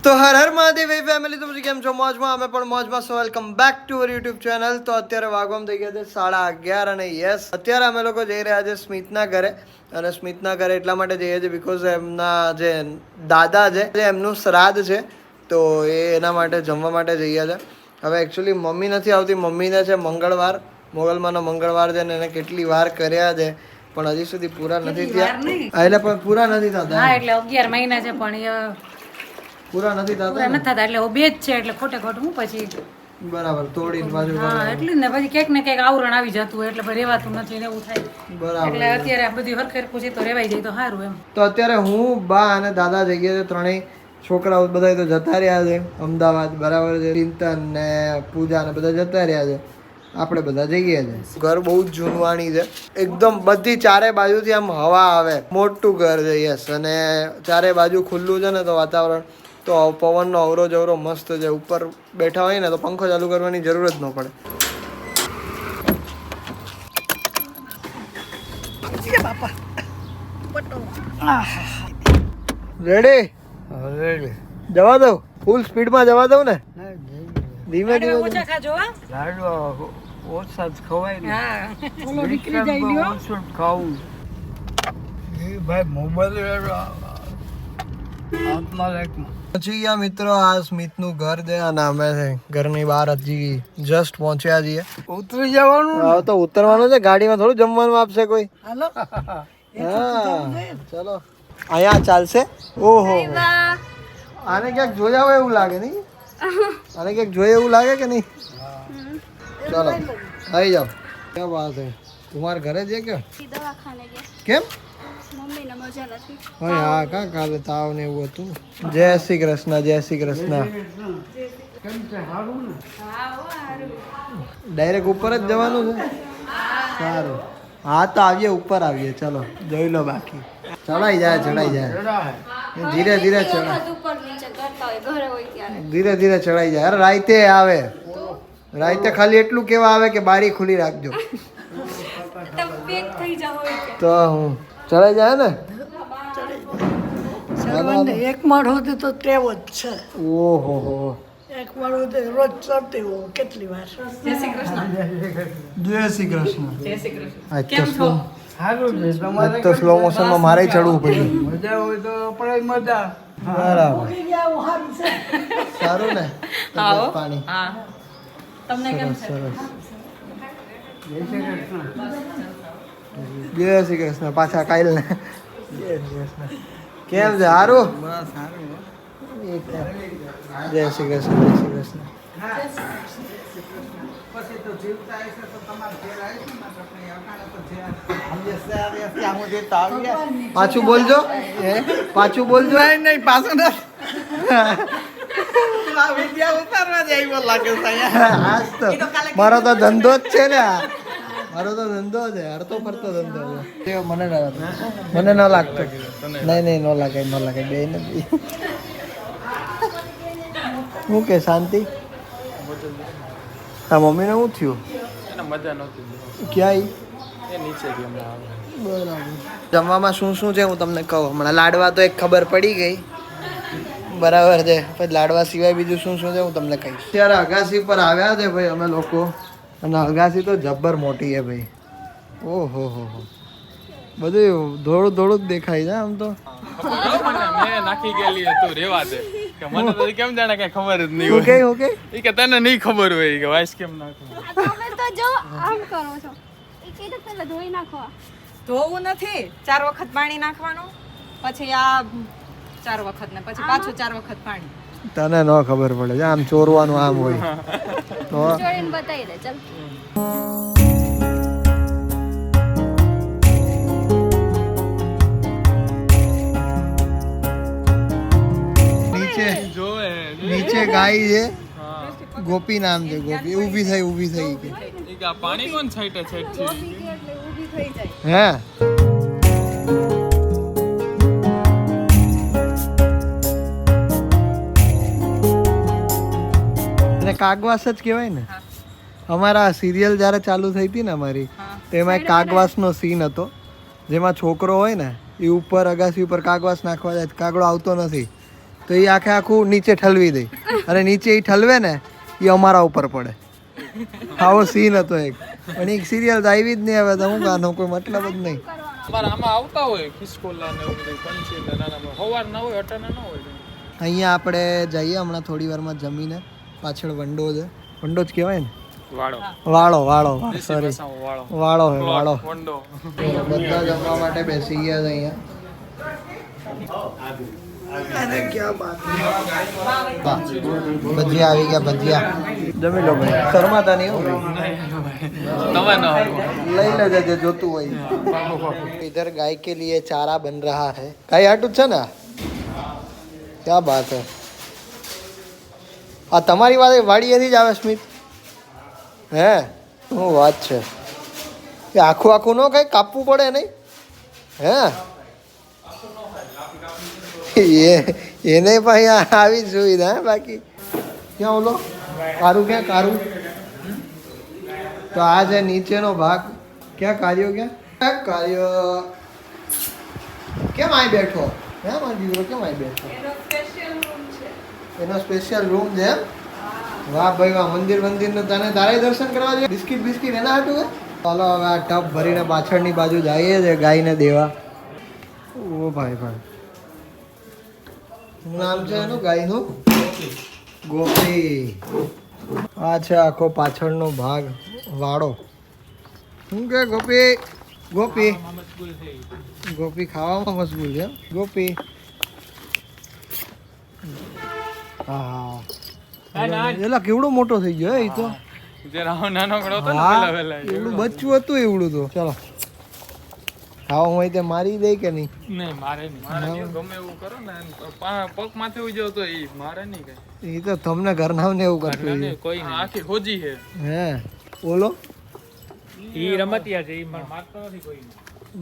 તો હર હર મહાદેવ ફેમિલી, તો કેમ છો? મોજમાં? અમે પણ મોજમાં. સો welcome back to our YouTube channel. તો અત્યારે વાગવામાં થઈ ગયા છે 11:30 અને યસ, અત્યારે અમે લોકો જઈ રહ્યા છે સ્મિતના ઘરે. અને સ્મિતના ઘરે એટલા માટે જઈએ છીએ બિકોઝ એમના જે દાદા છે એમનું શ્રાદ્ધ છે, તો એના માટે જમવા માટે જઈએ છે. હવે એકચ્યુઅલી મમ્મી નથી આવતી, મમ્મીને છે મંગળવાર, મોગલમાંનો મંગળવાર છે ને એને કેટલી વાર કર્યા છે પણ હજી સુધી પૂરા નથી થયા. એટલે પણ પૂરા નથી થતા. હા, એટલે 11 મહિના છે પણ પૂરા નથી પૂરા નથી થતા, એટલે બે જ છે એટલે ખોટે ખોટું હું પછી બરાબર તોડીને પાછું. હા, એટલે ને પછી ક્યાંક ને ક્યાંક આવરણ આવી જતું હોય એટલે પછી રેવાતું નથી ને એવું થાય. બરાબર, એટલે અત્યારે આ બધી હરખેરખું છે તો રેવાઈ જાય તો સારું એમ. તો અત્યારે હું, બા અને દાદા જઈએ છે, ત્રણેય છોકરાઓ બધા તો જતા રહ્યા છે અમદાવાદ. બરાબર છે, ચિંતન ને પૂજા ને બધા જતા રહ્યા છે, આપણે બધા જઈએ છે. ઘર બહુ જ જૂનવાણી છે એકદમ, બધી ચારે બાજુથી આમ હવા આવે. મોટું ઘર છે યસ, અને ચારે બાજુ ખુલ્લું છે ને તો વાતાવરણ, તો પવનનો અવરો જવરો મસ્ત છે. ઉપર બેઠા હોય ને તો પંખો ચાલુ કરવાની જરૂર જ ન પડે. રેડી? જવા દઉં? ફૂલ સ્પીડમાં જવા દઉં ને? ધીમે ધીમે ઓછા ખાજો હા. ઓછા જ ખવાય ને. હા, ઓલો નીકળી જાય લ્યો. ઓછું જ ખાવું. એ ભાઈ મોબાઈલ હાથમાં રાખમાં. પછી ગયા મિત્રો, આ સ્મિતનું ઘર છે અને અમે ઘરની બહાર હજી જસ્ટ પહોંચ્યા છીએ. ઉતરી જવાનું. હવે તો ઉતરવાનું છે, ગાડીમાં થોડું જમવાનું આપશે કોઈ. હાલો. હા ચલો, અહીંયા ચાલશે. ઓહો, આને ક્યાંક જોયા હોય એવું લાગે નહીં? આને ક્યાંક જોયા એવું લાગે કે નહીં? ચલો આવી જાઓ. ક્યાં વાત છે? તમારા ઘરે છે કે દવાખાને ગયા, કેમ? મમ્મીને મજા નથી. હા કાં કાલે તાવ ને એવું હતું. જય શ્રી કૃષ્ણ, જય શ્રી કૃષ્ણ. કેમ છે? સારું ને? ડાયરેક્ટ ઉપર જ જવાનું છે? સારું, હા તો આવીએ, ઉપર આવીએ. ચલો જોઈ લો, બાકી ચડાઈ જાય, ચડાઈ જાય. ધીરે ધીરે ચડાય, ઉપર નીચે કરતા હોય ઘરે હોય ત્યારે. ધીરે ધીરે ચડાઈ જાય. અરે રાઈતે આવે, રાઈતે ખાલી એટલું કેવા આવે કે બારી ખુલ્લી રાખજો તમે પેક થઈ જાવ હોય કે તો હું ચડાઈ જાય ને. એક માળ હોતી તો ટેવ જ છે. ઓહો હો, એક માળ હોતી રોજ ચડતી હોઉં કેટલી વાર. જય શ્રી કૃષ્ણ. જય શ્રી કૃષ્ણ. જય શ્રી કૃષ્ણ. આજ કેમ છો? સારું છે. આજ તમારે તો સ્લો મોશનમાં મારે ચડવું પડ્યું. મજા હોય તો પડે મજા. બરાબર, સારું ને? આવો. પાણી હા, તમને કેમ સરસ છે? સરસ. જય શ્રી કૃષ્ણ. જય શ્રી કૃષ્ણ. પાછા કાલ ને જય શ્રી કૃષ્ણ. કેમ છે? સારું? બસ સારું. જય શ્રી કૃષ્ણ, જય શ્રી કૃષ્ણ. પછી તો જીવતા હશે તો તમારે ઘેર આવીશું ને આપણે અકાળે તો ત્યાં હું દેતા આવીએ. પાછું બોલજો, પાછું બોલજો. નહીં પાછું ના. આ વિડિયા ઉતારવા જ આવ્યો લાગે છે અહીંયા. આજ તો મારો તો ધંધો જ છે ને આ. મારો તો ધંધો છે, હરતો ફરતો ધંધો છે. મને ન લાગતો. નહીં ન લાગે, ન લાગે. બે નથી. શું કે શાંતિ? હા, મમ્મીને શું થયું? એને મજા નહોતી. ક્યાંય? એ નીચેથી હમણાં આવે. બરાબર. જમવામાં શું શું છે હું તમને કહું. હમણાં લાડવા તો એક ખબર પડી ગઈ, બરાબર છે. પછી લાડવા સિવાય બીજું શું શું છે હું તમને કહીશ. ત્યારે અગાસી પર આવ્યા છે ભાઈ અમે લોકો, અને અગાસી તો જબ્બર મોટી છે ભાઈ. ઓહો હો, બધું ધોળું ધોળું જ દેખાય છે આમ તો. ખબર મને મેં નાખી ગયેલી તું રેવા દે કે મને તો કેમ જાણે કઈ ખબર જ નહીં ઓકે હોય. ઓકે. ઈ કે તને નહીં ખબર હોય કે વાઈસ કેમ નાખું. તમે તો જો આમ કરો છો. એ કીધું પેલા ધોઈ નાખો. ધોવું નથી, 4 વખત પાણી નાખવાનું, પછી આ 4 વખત ને પછી પાછું 4 વખત પાણી. તને ન ખબર પડે છે આમ ચોરવાનું આમ હોય તો. જોડીને બતાવી દે ચાલ. નીચે જોવે નીચે ગાય છે, ગોપી નામ છે. ગોપી ઊભી થઈ, ઊભી થઈ કે ઈ કે આ પાણી કોણ છાંટે છે એટલે ઊભી થઈ જાય. હે. એને કાગવાસ જ કહેવાય ને. અમારા સિરિયલ જ્યારે ચાલુ થઈ હતી ને અમારી, તેમાં એક કાગવાસનો સીન હતો, જેમાં છોકરો હોય ને એ ઉપર અગાસી ઉપર કાગવાસ નાખવા જાય, કાગડો આવતો નથી, તો એ આખે આખું નીચે ઠલવી દે અને નીચે એ ઠલવે ને એ અમારા ઉપર પડે. આવો સીન હતો એક. પણ એક સિરિયલ તો આવી જ નહીં, હવે તો હું ગાનો કોઈ મતલબ જ નહીં. અમારા આમાં આવતા હોય ખિસકોલા ને એવું બધું, પંછી ને નાના સવાર ના હોય, અટાના ના હોય. અહીંયા આપણે જઈએ હમણાં થોડી વારમાં જમીને. પાછળ વંડો છે, વંડો જ કહેવાય ને, વાળો વાળો વાળો સોરી વાળો વાળો હે વાળો. વંડો. બધા જમવા માટે બેસી ગયા છે અહીંયા. અરે ક્યાં બાત. ભજીયા આવી ગયા, ભજીયા જમી લો ભાઈ. શરમાતા નહીં હો ભાઈ. તમે ના લઈ લેજે જે જોતું હોય. इधर गाय के लिए चारा बन रहा है. गाय हाटू છે ને? क्या बात है. આ તમારી વાડીએથી જ આવે સ્મિત? હે શું વાત છે. એ આખું આખું ન કઈ કાપવું પડે નહીં? હે એને ભાઈ આવી જ સુવિધા હે. બાકી ક્યાં ઓલો કારું, ક્યાં કારું? તો આ છે નીચેનો ભાગ. ક્યાં કાર્યો, ક્યાં કાર્યો? કેમ અહીં બેઠો? હે મારો દીકરો કેમ અહીં બેઠો? એનો સ્પેશિયલ રૂમ છે એમ? વાહ ભાઈ વાહ. મંદિર ને તને તારે દર્શન કરવા જોઈએ. બિસ્કિટ એના હાટું હે. ચાલો હવે આ ટબ ભરીને પાછળની બાજુ જઈએ છે ગાયને દેવા. ઓ ભાઈ ભાઈ, શું નામ છે એનું ગાયનું? ગોપી. આ છે આખો પાછળનો ભાગ, વાડો. શું કે ગોપી? ગોપી ગોપી ખાવામાં મશગુલ છે. ગોપી હા એલા કેવડો મોટો થઈ ગયો એ તો. જરા નાનો ગળો હતો ને હા પેલા વેલા એવડું બચ્ચું હતું એવડું તો. ચાલો ખાવા હોય તે મારી દે કે નહીં? નહીં મારે નહીં, મારે નહીં. ગમે એવું કરો ને પગ માથે ઉઈ જાવ તો એ મારે નહીં કઈ. એ તો તમને ઘરના ને એવું કરતું હોય. કોઈ નહીં, આખી હોજી છે. હે ઓલો ઈ રમતિયા છે, ઈ મારતો નથી કોઈ.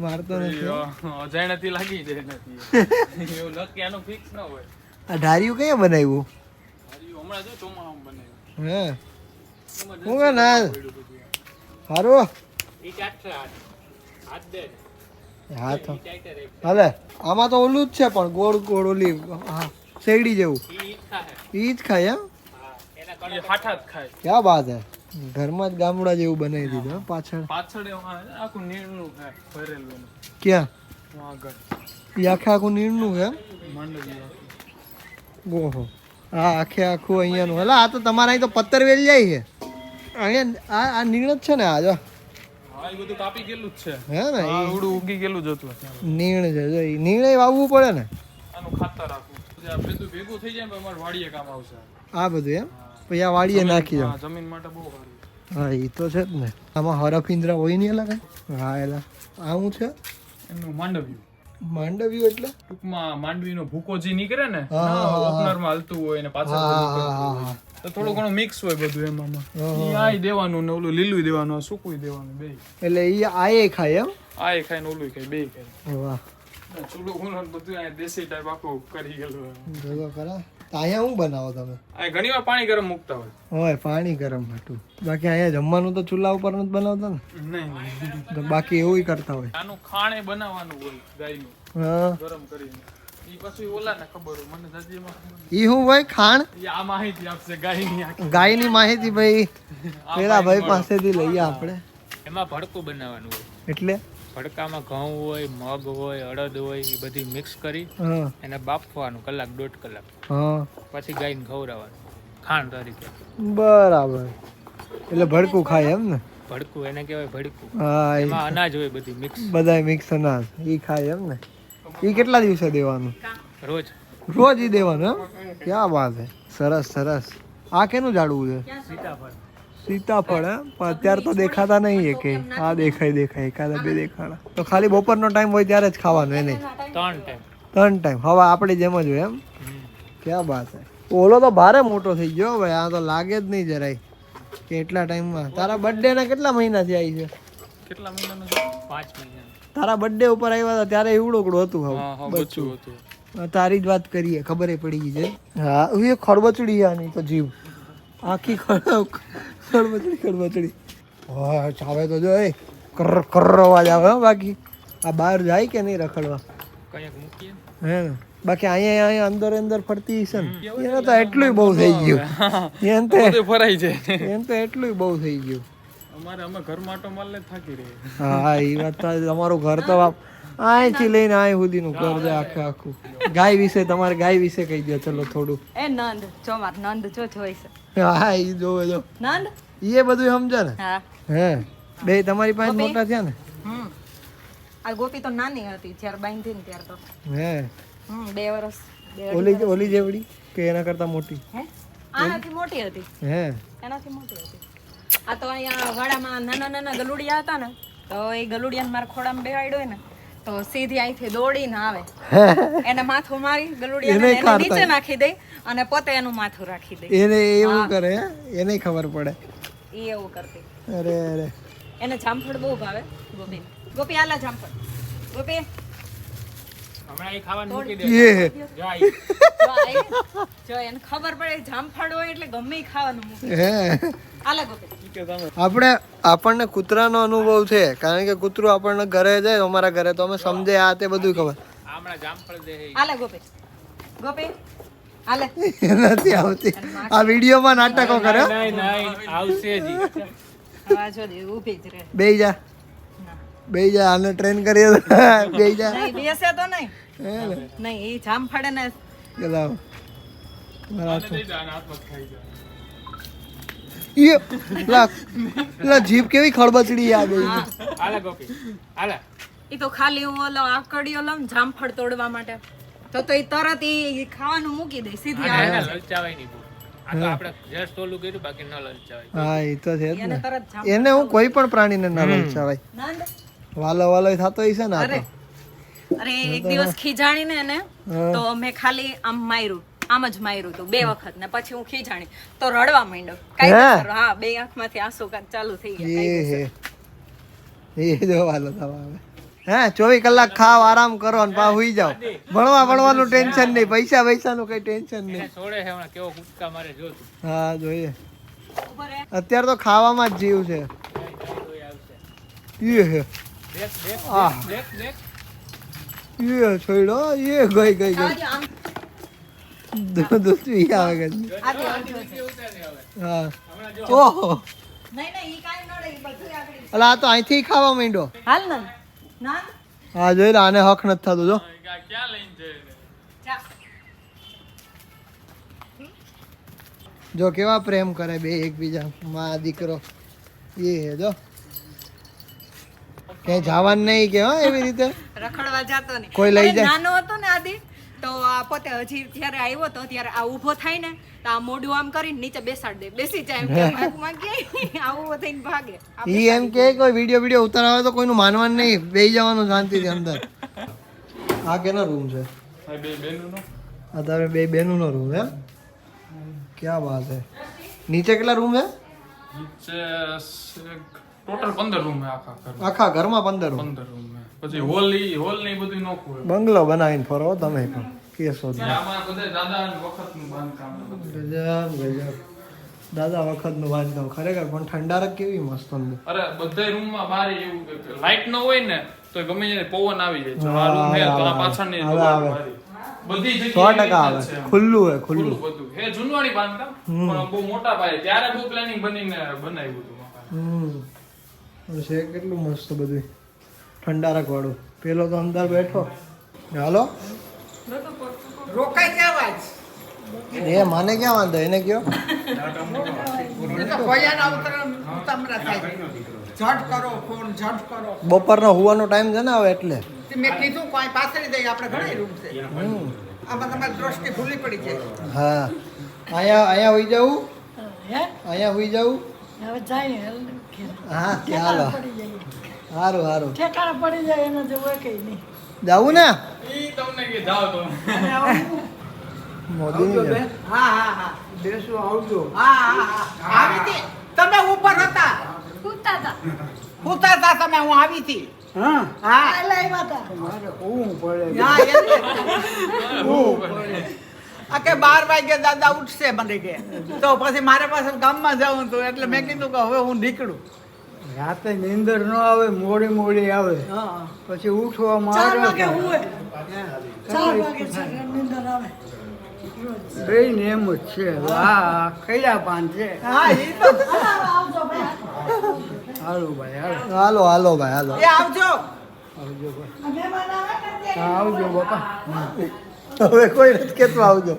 મારતો નથી. અજાણ્યાથી લાગી જાય નથી. એવું નક્કી આનું ફિક્સ ન હોય. આ ઢાર્યું કયા બનાવ્યું? હમણાં જો ચોમાહામાં બનાવ્યું. હે હું કે ના સારું. ઈ ચાટશે હાથ દે. હા તો હાલે. આમાં તો ઓલું જ છે પણ ગોળ ગોળ ઓલી હા શેરડી જેવું. ઈ જ ખાય એમ? એ હાઠા જ ખાય. ક્યાં બાત હે. ઘરમાં જ ગામડા જેવું બનાવી દીધું હે પાછળ. પાછળ આખું નીણનું ખાય ભરેલું એનું. ક્યાં? આગળ એ આખે આખું નીણનું છે? માંડવી. ઓહો હા આખે આખું અહીંયાનું. હલા આ તો તમારા અહીં તો પત્તર વેલ જાય છે. અહીંયા આ નીણ જ છે ને? આ જો હા એ બધું કાપી ગયેલું જ છે. હે ને હા ઉડું ઉગી ગયેલું જ હતું. નીણ છે જો. એ નીણે વાવવું પડે ને આનું ખાતર રાખવું. આ બધું ભેગું થઈ જાય ને અમારે વાડીએ કામ આવશે. આ બધું એમ? પછી આ વાડીએ નાખી જાવ. હા જમીન માટે બહુ સારું. હા એ તો છે જ ને. આમાં હરફિંદરા હોય નહીં એલા કઈ? હા એલા આ શું છે? એમનું માંડવ્યું. માંડવ્યું એટલે? ટૂંકમાં માંડવીનો ભૂકો જે નીકળે ને હા, હા, હા. ઓપનરમાં હાલતું હોય ને પાછળ હા, બધું હા, કરતું હા, હોય. હા. તો થોડું ઘણું મિક્સ હોય બધું એમાં. હા, ઈ આય દેવાનું ને ઓલું લીલું દેવાનું, આ સૂકું દેવાનું બે. એટલે એ આયે ખાય એમ? આય ખાય ને ઓલું ખાય બે ખાય. વાહ ચૂલું ગુણ બધું આ દેશી ટાઈપ આખું કરી ગયેલું. જોજો ખરા. તો અહીંયા શું બનાવો તમે? આ ઘણી વાર પાણી ગરમ મૂકતા હોય. હોય પાણી ગરમ હતું. બાકી અહીંયા જમવાનું તો ચૂલા ઉપર નથી બનાવતા ને? નહીં તો બાકી એવું કરતા હોય. આનું ખાણે બનાવવાનું હોય ગાયનું હા ગરમ કરીને. ઈ પછી ઓલા ને ખબર હોય, મને જાજી એમાં ખબર નહીં. ઈ હું ભાઈ ખાણ ઈ આ માહિતી આપશે ગાયની આખી. ગાયની માહિતી ભાઈ આ પેલા ભાઈ મળે. પાસેથી લઈએ આપણે. એમાં ભડકું બનાવવાનું હોય. એટલે ભડકામાં ઘઉં હોય, મગ હોય, અડદ હોય, એ બધી મિક્સ કરી હા એને બાફવાનું 1-1.5 કલાક. હા પછી ગાયને ખવડાવવાનું ખાંડ તરીકે. બરાબર. એટલે ભડકું ખાય એમ ને? ભડકું એને કહેવાય ભડકું. હા એમાં અનાજ હોય બધી મિક્સ. બધાય મિક્સ અનાજ ઈ ખાય એમ ને? ઈ કેટલા દિવસે દેવાનું? રોજ રોજ ઈ દેવાનું એમ? ક્યાં વાત હે. સરસ સરસ. આ કેનું ઝાડવું છે? સીતાફળ. સીતાફળ હે? પણ અત્યારે તો દેખાતા નહીં એ કે. આ દેખાય એકાદા બે દેખાડા. તો ખાલી બપોરનો ટાઈમ હોય ત્યારે જ ખાવાનું એને? 3 ટાઈમ. 3 ટાઈમ. હવા આપણી જેમ જ હોય એમ? ક્યાં વાત હે. ઓલો તો ભારે મોટો થઈ ગયો ભાઈ. આ તો લાગે જ નહીં જરાય કે એટલા ટાઈમમાં. તારા બર્થડે ના કેટલા મહિનાથી આવી છે? કેટલા મહિનાનું છે? 5 મહિના. તારા બર્થડે ઉપર આવ્યા હતા ત્યારે એવડું હતું હા હા હવે બચ્ચું હતું. તારી જ વાત કરીએ ખબર પડી ગઈ છે. હા એ ખડબચડી આની તો જીવ આખી ખડબચડી. હા ચાવે તો જો એ કર અવાજ આવે હો. બાકી આ બહાર જાય કે નહીં રખડવા? કંઈક મૂકીએ. હે ને બાકી અહીંયા અંદર ફરતી હશે ને એને તો એટલું બહુ થઈ ગયું બધું ફરાઈ છે એને તો એટલું બહુ થઈ ગયું અમે ઘર માટો મારલે થાકી રહે હા એ વાત તો તમારું ઘર તો અહીંથી લઈને અહીં સુધીનું ઘર છે આખું ગાય વિશે તમારે ગાય વિશે કહી દો ચલો થોડું એ નંદ જો માર નંદ જો જોઈ છે હા એ જોવે જો નંદ એ બધું સમજે ને હા હે બે તમારી પાસે ગોપી? મોટા થયા ને આ ગોપી તો નાની હતી જ્યારે બાંધી ને ત્યારે તો હે 2 વર્ષ ઓલી જેવડી કે એના કરતા મોટી હે આનાથી મોટી હતી હે એનાથી મોટી હતી આ તો અહીંયા વાડામાં નાના ગલુડિયા હતા ને તો એ ગલુડિયાને મારા ખોડામાં બેહાડ્યો હોય ને તો સીધી અહીંથી દોડીને આવે એને માથું મારી ગલુડિયાને એને એને ખાતા. નીચે નાખી દે અને પોતે એનું માથું રાખી દે એને એવું કરે હે? એને ખબર પડે એ એવું કરતી અરે અરે એને જામફળ બહુ ભાવે ગોપી ગોપી આલા જામફળ ગોપી હમણાં એ ખાવાનું મૂકી દે એ જો આઈ. જો એને ખબર પડે જામફળ હોય એટલે ગમે ઈ ખાવાનું મૂકે હે આલા ગોપી આપણને કૂતરાનો અનુભવ છે કારણ કે કૂતરું આપણને ઘરે જાય અમારા ઘરે તો અમે સમજે આ તે બધું ખબર હમણાં જામફળ દે હે. આલા ગોપી ગોપી આલે નથી આવતી આ વિડીયોમાં નાટકો કરે નહીં આવશે જી હવે જો દે ઊભી જ રહે બેહી જા બેહી જા આને ટ્રેન કરીએ તો બેહી જા નહીં બેસે તો નહીં હે ને નહીં એ જામફળ ને ગલાવ દઈ દો, આના હાથમાં ખાઈ જાય ये ला जीप केवी खड़बचड़ी आ गई આલા ગોપી આલા એ તો ખાલી હું ઓલો આકડીઓ લઉં ને જામફળ તોડવા માટે તો એ તરત એ ખાવાનું મૂકી દે સીધી આને આવે લલચાવાય નહીં બહુ. આ તો આપણે જસ્ટ ઓલું કર્યું બાકી ન લલચાવાય હા એ તો છે જ એને ને તરત જામ એને હું કોઈ પણ પ્રાણીને ના લલચાવાય નંદ વાલો વાલો થતો હશે ને આ અરે તો અરે એક દિવસ ખીજાણીને એને તો મેં ખાલી આમ માર્યું આમ જ માર્યું હતું 2 વખત ને પછી હું ખીજાણી તો રડવા માંડ્યો કાંઈ હા 2 આંખમાંથી આંસુ ચાલુ થઈ ગયા એ હે એ જો વાલો થવા આવે હે 24 કલાક ખાવ આરામ કરો ને પા હુઈ જાવ ભણવાનું ટેન્શન નહીં પૈસા નું કઈ ટેન્શન નહીં છોડે છે હમણાં કેવો કૂદકા મારે જો તું હા જોઈએ ઉપર એ અત્યારે તો ખાવામાં જ જીવ છે એ હે દેખ દેખ આહ. દેખ દેખ એ છોડો એ ગઈ આવજો, આમ દૂધ પી આવે કે આથી આવજો. હા ઓહો નહીં ઈ કાંઈ નડે ઈ બધું આગળ અલા આ તો અહીંથી ખાવા માંડ્યો હાલ નંદ નંદ હા જોઈ લે આને હક નથી થતું જો ક્યાં લઈને જાય એને? જા જો કેવા પ્રેમ કરે બે એકબીજા માં દીકરો એ હે જો ક્યાંય જવાનું નહીં કે હા એવી રીતે રખડવા જાતો નહીં કોઈ લઈ અરે જાય? નાનો હતો ને આદિ તો આ પોતે હજી જ્યારે આવ્યો તો ત્યારે આ ઊભો થાય ને તો આ મોઢું આમ કરીને નીચે બેસાડ દે બેસી જાય એમ કે ભાગમાં ક્યાંય આવું થઈને ભાગે ઈ એમ કે કોઈ વિડીયો ઉતારાવે તો કોઈનું માનવાનું નહીં બેસી જવાનું શાંતિથી અંદર આ કેનો રૂમ છે આ બે બેનનો આ તારે બે બેનનો રૂમ હે ક્યાં વાત હે નીચે કેટલા રૂમ હે ટોટલ 15 રૂમ હે આખા ઘરમાં આખા ઘરમાં 15 રૂમ 15 રૂમ હે પછી હોલ ને બધું નોખું હે બંગલો બનાવીને ફરો તમે પણ કેસો આમાં બધા દાદા વખતનું બાંધકામ હે બધું. ગજબ દાદા વખતનું બાંધકામ ખરેખર પણ ઠંડારક કેવી મસ્ત અંદર અરે બધા રૂમમાં બારે એવું લાઈટ ન હોય ને તો ગમે ત્યારે પવન આવી જાય જો આ રૂમ હે તો આ પાછળની આવે, દીવાલ આવે. મારી. બધી 100% જગ્યાએ આવે છે આમ. ખુલ્લું હે ખુલ્લું ખુલ્લું બધું હે જૂનવાણી બાંધકામ પણ બહુ મોટા પાયે ત્યારે બહુ પ્લાનિંગ બનીને બનાવ્યું હતું મકાન. પણ છે કેટલું મસ્ત બધું ઠંડારક વાળું પેલો તો અંદર બેઠો હાલો રોકાઈ જવા જ એ મને ક્યાં વાંધો એને કયો એ તો ભયાના ઉતમરા થાય ઝટ કરો ફોન ઝટ કરો બપોરનો હુવાનો ટાઈમ છે ને હવે એટલે તે મેં કીધું કોઈ પાછળ દઈ આપણે ઘણા રૂમ છે આમાં તમારી દ્રષ્ટિ ભૂલી પડી છે હા અહીંયા હોઈ જવું હે અહીંયા હોઈ જવું હવે જાય હા ચાલો પડી જાય સારું સારું ઠેકાણા પડી જાય એનો જેવું કઈ નહીં જવું ને ઈ તમને કે જાઓ તો મોદીની જેમ. હા હા હા બેસું આવજો હા હા હા આવી હતી તમે ઉપર હતા કૂદતા હતા ઉતા હતા તમે હું આવી હતી હા હા એટલે આવ્યા હતા હા, એટલે. આ કે 12 વાગે દાદા ઉઠશે મને કે તો પછી મારે પાસે ગામમાં જવું હતું એટલે મેં કીધું કે હવે હું નીકળું રાતે નીંદર ન આવે, મોડી આવે, હા પછી ઉઠવામાં 4 વાગે આવે. હુવે 4 વાગે છે નીંદર આવે બે ને એમ જ છે. હા કયા પાન છે. હા એ તો આવજો ભાઈ હાલો ભાઈ હાલો. હાલો હાલો ભાઈ હાલો. આવજો ભાઈ. મહેમાન આવે ને હા, આવજો બાપા. હવે કોઈ નથી કેતું આવજો.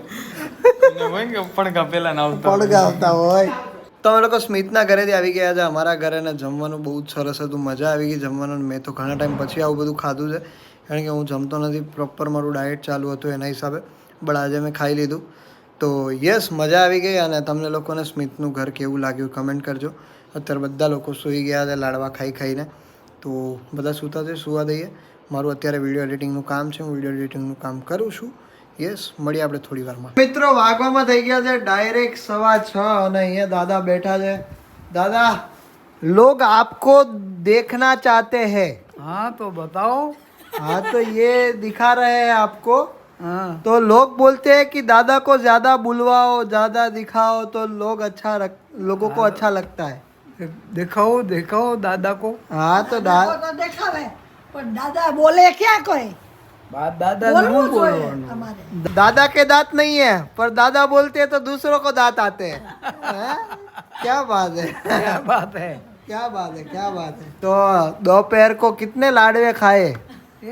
અને હોય કે પડઘા પેલા ના આવતા પડઘા આવતા હોય. તો અમે લોકો સ્મિતના ઘરેથી આવી ગયા છે અમારા ઘરે ને જમવાનું બહુ જ સરસ હતું. મજા આવી ગઈ જમવાનું. મેં તો ઘણા ટાઈમ પછી આવું બધું ખાધું છે, કારણ કે હું જમતો નથી. પ્રોપર મારું ડાયટ ચાલુ હતું એના હિસાબે, બટ આજે મેં ખાઈ લીધું. તો યસ, મજા આવી ગઈ. અને તમને લોકોને સ્મિતનું ઘર કેવું લાગ્યું કમેન્ટ કરજો. અત્યારે બધા લોકો સૂઈ ગયા છે લાડવા ખાઈ ખાઈને, તો બધા સૂતા છે, સૂવા દઈએ. મારું અત્યારે વિડીયો એડિટિંગનું કામ છે, હું વિડીયો એડિટિંગનું કામ કરું છું. યસ, મળીએ આપણે થોડી વારમાં. મિત્રો વાગવામાં થઈ ગયા છે ડાયરેક્ટ 6:15 અને અહીંયા દાદા બેઠા છે. દાદા, લોગ આપકો देखना चाहते हैं. હા તો બતાવો. हाँ तो ये दिखा रहे हैं आपको. હા तो लोग बोलते हैं कि दादा को ज्यादा बुलवाओ, ज्यादा दिखाओ तो लोगों को अच्छा लगता है. દેખાવો દાદા કો. हाँ तो તો દેખાવે પણ દાદા બોલે ક્યાં કોઈ દાદા ને બોલવું શું જોઈએ બોલવાનું? તમારે दादा के दांत नहीं है, पर दादा बोलते हैं तो दूसरों को दांत आते हैं. हैं? क्या बात है. ક્યાં બાત હે. क्या बात है, क्या बात है. तो दोपहर को कितने लाडवे खाए?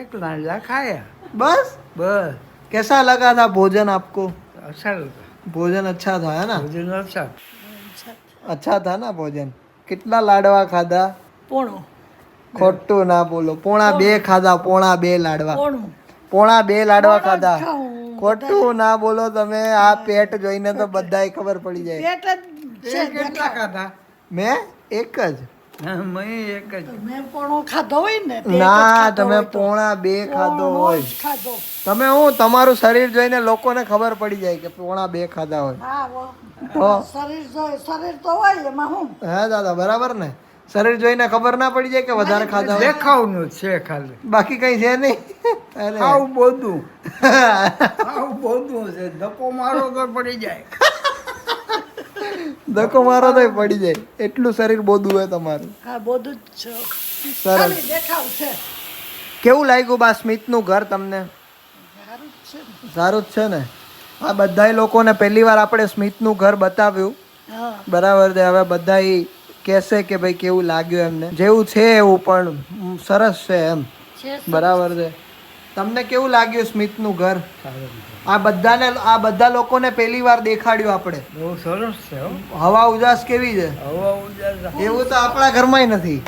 એક લાંજા ખાયા बस. બસ. कैसा लगा था भोजन आपको? અસર भोजन अच्छा था है ना? ભોજન અસર. अच्छा था ना भोजन? कितना लाडवा खाधा? પોણું ખોટું ના બોલો. પોણા 2 ખાધા. પોણા 2 લાડવા. પોણું પોણા 2 લાડવા ખાધા. ખાવું. ખોટું ના બોલો તમે. આ પેટ જોઈને તો બધાય ખબર પડી જાય. પેટ જ છે કેટલા ખાધા? મેં એક જ. મેં એક જ. મેં પોણો ખાધો હોય ને તે એક જ ના, ખાધો તમે હોય તો. પોણા 2 ખાધો પોણો હોય. જ ખાધો તમે હું તમારું શરીર જોઈને લોકોને ખબર પડી જાય કે પોણા 2 ખાધા હોય. હા તો? શરીર તો હોય એમાં હું હા દાદા, બરાબર ને? શરીર જોઈને ખબર ના પડી જાય કે વધારે ખાધા હોય. દેખાવનું જ છે ખાલી. બાકી કઈ છે નહીં. અરે. આવું બધું આવું બધું છે. ધક્કો મારો તો પડી જાય. ધક્કો મારો તોય પડી જાય. એટલું શરીર બોધું હોય તમારું. હા બધું જ છે સરસ. ખાલી દેખાવ છે કેવું લાગ્યું બા સ્મિતનું ઘર તમને? સારું જ છે ને? આ બધાય લોકોને પહેલી વાર આપણે સ્મિતનું ઘર બતાવ્યું, હા બરાબર છે. હવે બધા કહેશે કે ભાઈ કેવું લાગ્યું એમને. જેવું છે એવું પણ સરસ છે એમ, બરાબર છે. તમને કેવું લાગ્યું સ્મિતનું ઘર? આ બધા લોકોને પહેલી વાર દેખાડ્યું આપણે. બહુ સરસ છે હો. હવા ઉજાસ કેવી છે? હવા ઉજાસ એવું તો આપણા ઘરમાંય નથી.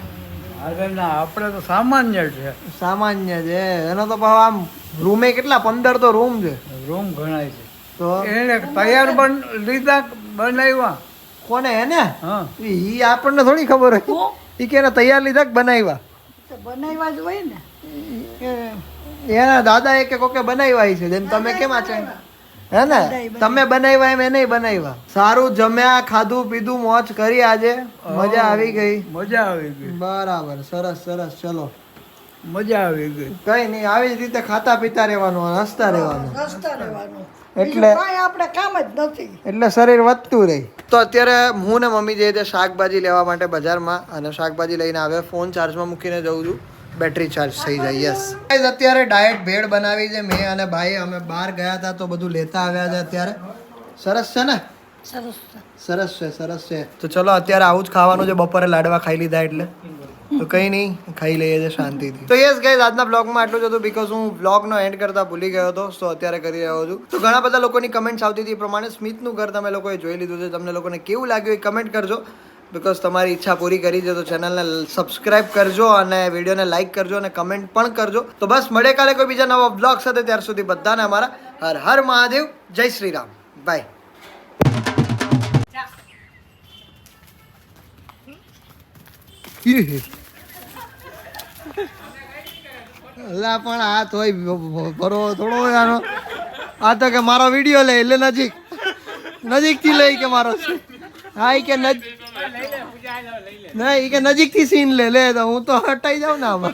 આગળના આપણે તો સામાન્ય છે. સામાન્ય છે. એનો તો પાછો આમ રૂમે કેટલા 15 તો રૂમ છે. રૂમ ગણાય છે. તો એને તૈયાર લીધા બનાવ્યા. કોને? એને? હા ઈ આપણને થોડી ખબર હોય. ઈ કે એને તૈયાર લીધા કે બનાવ્યા? તો બનાવ્યા જ હોય ને એના દાદા એ કે કોકે બનાવ્યા છે. જેમ તમે કેમ આચે હે ને? તમે બનાવ્યા એમ એને બનાવ્યા. સારું જમ્યા, ખાધું પીધું, મોજ કરી આજે. મજા આવી ગઈ. મજા આવી ગઈ. બરાબર, સરસ સરસ. ચલો, મજા આવી ગઈ. કઈ નહીં, આવી જ રીતે ખાતા પીતા રહેવાનું, હસતા રહેવાનું. રસ્તા રહેવાનું એટલે કાંઈ આપણે કામ જ નથી એટલે શરીર વધતું રહે. તો અત્યારે હું ને મમ્મી જઈએ છીએ શાકભાજી લેવા માટે બજારમાં, અને શાકભાજી લઈને આવે. ફોન ચાર્જમાં મૂકીને જઉં છું, બેટરી ચાર્જ થઈ જાય. યસ ગાઈઝ, અત્યારે ડાયટ ભેળ બનાવી છે મેં અને ભાઈ. અમે બહાર ગયા હતા તો બધું લેતા આવ્યા છે અત્યારે. સરસ છે ને? સરસ છે. સરસ છે, સરસ છે. તો ચલો, અત્યારે આવું જ ખાવાનું છે. બપોરે લાડવા ખાઈ લીધા એટલે તો કંઈ નહીં, ખાઈ લઈએ છીએ શાંતિથી. તો યસ ગાઈઝ, આજના બ્લોગમાં આટલું જ હતું, બીકોઝ હું બ્લોગનો એન્ડ કરતા ભૂલી ગયો હતો. તો અત્યારે કરી રહ્યો છું. તો ઘણા બધા લોકોની કમેન્ટ્સ આવતી હતી એ પ્રમાણે સ્મિતનું ઘર તમે લોકોએ જોઈ લીધું છે. તમને લોકોને કેવું લાગ્યું એ કમેન્ટ કરજો, બીકોઝ તમારી ઈચ્છા પૂરી કરી છે. તો ચેનલને સબસ્ક્રાઇબ કરજો અને વિડીયોને લાઇક કરજો અને કમેન્ટ પણ કરજો. તો બસ મળે કાલે કોઈ બીજા નવા બ્લોગ સાથે. ત્યાર સુધી બધાને અમારા હર હર મહાદેવ, જય શ્રી રામ, બાય. અલા પણ આ તોય ભરો થોડો હોય આનો. આ તો કે મારો વિડીયો લે એટલે નજીકથી લઈ કે મારો. હા, ઈ કે ના, ઈ કે નજીકથી સીન લે તો હું તો હટાઈ જાઉં ને આમાં.